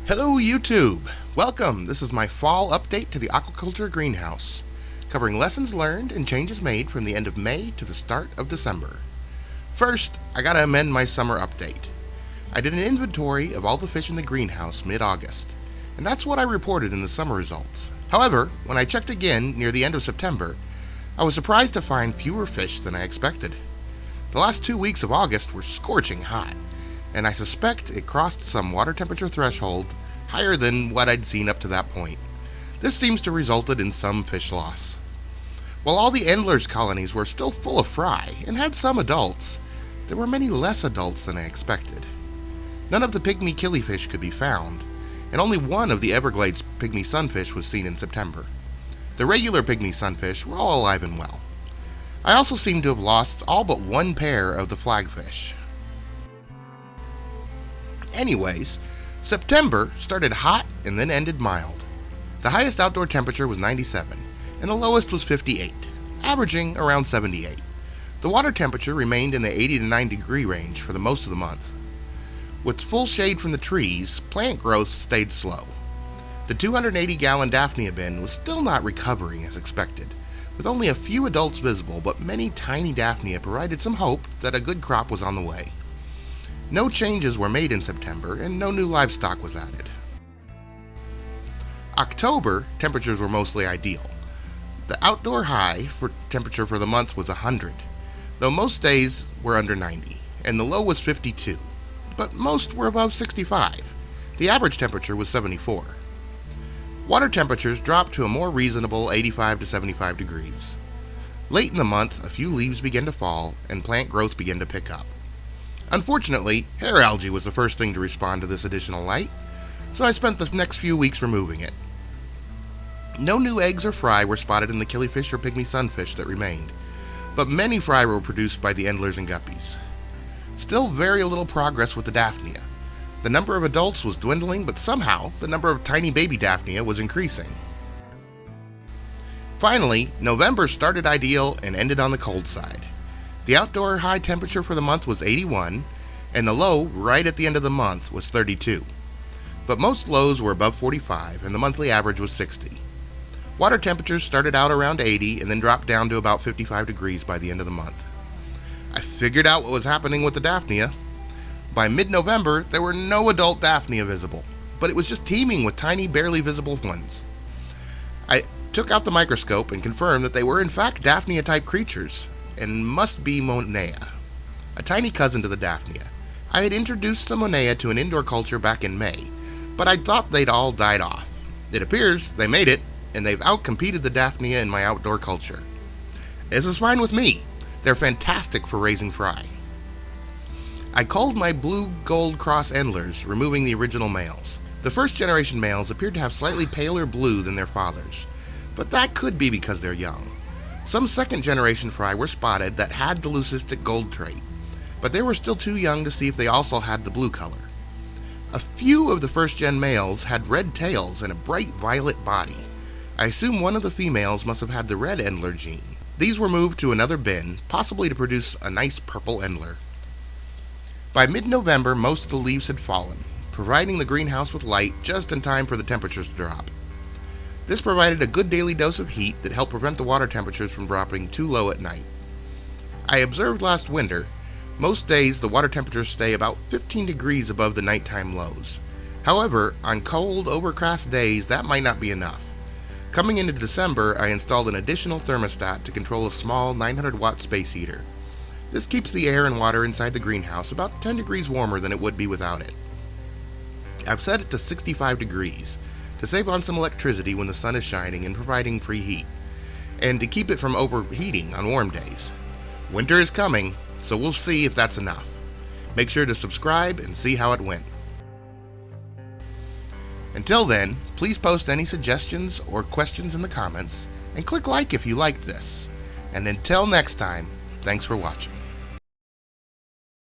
Hello YouTube! Welcome! This is my fall update to the Aquaculture Greenhouse, covering lessons learned and changes made from the end of May to the start of December. First, I gotta amend my summer update. I did an inventory of all the fish in the greenhouse mid-August, and that's what I reported in the summer results. However, when I checked again near the end of September, I was surprised to find fewer fish than I expected. The last 2 weeks of August were scorching hot, and I suspect it crossed some water temperature threshold higher than what I'd seen up to that point. This seems to have resulted in some fish loss. While all the Endler's colonies were still full of fry and had some adults, there were many less adults than I expected. None of the pygmy killifish could be found, and only one of the Everglades pygmy sunfish was seen in September. The regular pygmy sunfish were all alive and well. I also seem to have lost all but one pair of the flagfish. Anyways, September started hot and then ended mild. The highest outdoor temperature was 97, and the lowest was 58, averaging around 78. The water temperature remained in the 80 to 90 degree range for the most of the month. With full shade from the trees, plant growth stayed slow. The 280-gallon Daphnia bin was still not recovering as expected, with only a few adults visible, but many tiny Daphnia provided some hope that a good crop was on the way. No changes were made in September, and no new livestock was added. October, temperatures were mostly ideal. The outdoor high for temperature for the month was 100, though most days were under 90, and the low was 52, but most were above 65. The average temperature was 74. Water temperatures dropped to a more reasonable 85 to 75 degrees. Late in the month, a few leaves began to fall, and plant growth began to pick up. Unfortunately, hair algae was the first thing to respond to this additional light, so I spent the next few weeks removing it. No new eggs or fry were spotted in the killifish or pygmy sunfish that remained, but many fry were produced by the Endlers and Guppies. Still very little progress with the Daphnia. The number of adults was dwindling, but somehow the number of tiny baby Daphnia was increasing. Finally, November started ideal and ended on the cold side. The outdoor high temperature for the month was 81, and the low right at the end of the month was 32. But most lows were above 45, and the monthly average was 60. Water temperatures started out around 80 and then dropped down to about 55 degrees by the end of the month. I figured out what was happening with the Daphnia. By mid-November, there were no adult Daphnia visible, but it was just teeming with tiny, barely visible ones. I took out the microscope and confirmed that they were in fact Daphnia-type creatures, and must be Monea, a tiny cousin to the Daphnia. I had introduced some Monea to an indoor culture back in May, but I thought they'd all died off. It appears they made it, and they've outcompeted the Daphnia in my outdoor culture. This is fine with me. They're fantastic for raising fry. I culled my blue-gold cross Endlers, removing the original males. The first generation males appeared to have slightly paler blue than their fathers, but that could be because they're young. Some second-generation fry were spotted that had the leucistic gold trait, but they were still too young to see if they also had the blue color. A few of the first-gen males had red tails and a bright violet body. I assume one of the females must have had the red Endler gene. These were moved to another bin, possibly to produce a nice purple Endler. By mid-November, most of the leaves had fallen, providing the greenhouse with light just in time for the temperatures to drop. This provided a good daily dose of heat that helped prevent the water temperatures from dropping too low at night. I observed last winter, most days the water temperatures stay about 15 degrees above the nighttime lows. However, on cold, overcast days that might not be enough. Coming into December, I installed an additional thermostat to control a small 900-watt space heater. This keeps the air and water inside the greenhouse about 10 degrees warmer than it would be without it. I've set it to 65 degrees. To save on some electricity when the sun is shining and providing free heat, and to keep it from overheating on warm days. Winter is coming, so we'll see if that's enough. Make sure to subscribe and see how it went. Until then, please post any suggestions or questions in the comments, and click like if you liked this. And until next time, thanks for watching.